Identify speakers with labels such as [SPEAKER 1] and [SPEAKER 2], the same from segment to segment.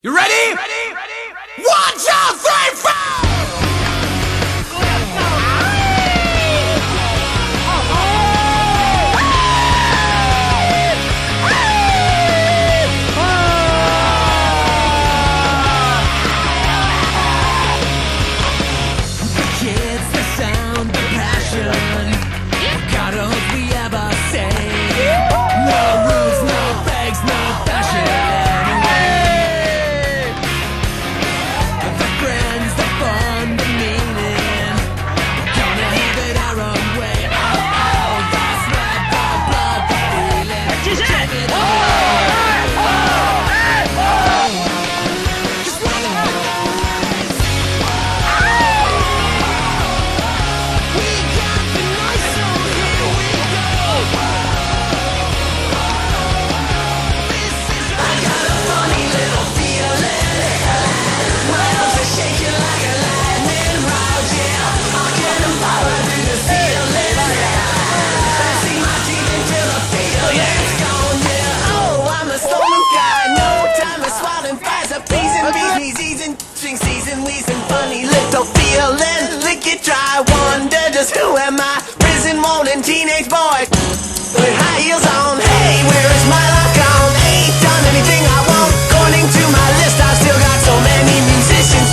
[SPEAKER 1] You ready? Ready? 1, 2, 3, 4! Who am I? Prison wanting teenage boy with high heels on. Hey, where is my lock on? Ain't done anything I want. According to my list, I've still got so many musicians.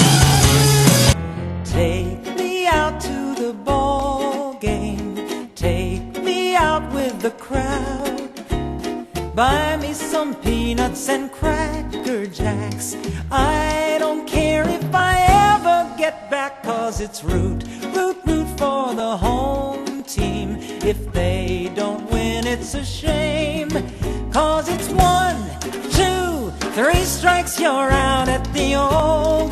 [SPEAKER 2] Take me out to the ball game. Take me out with the crowd. Buy me some peanuts and cracker jacks. I don't care if I ever get back, 'cause it's root for the home team. If they don't win, it's a shame, 'cause it's 1, 2, 3 strikes, you're out at the old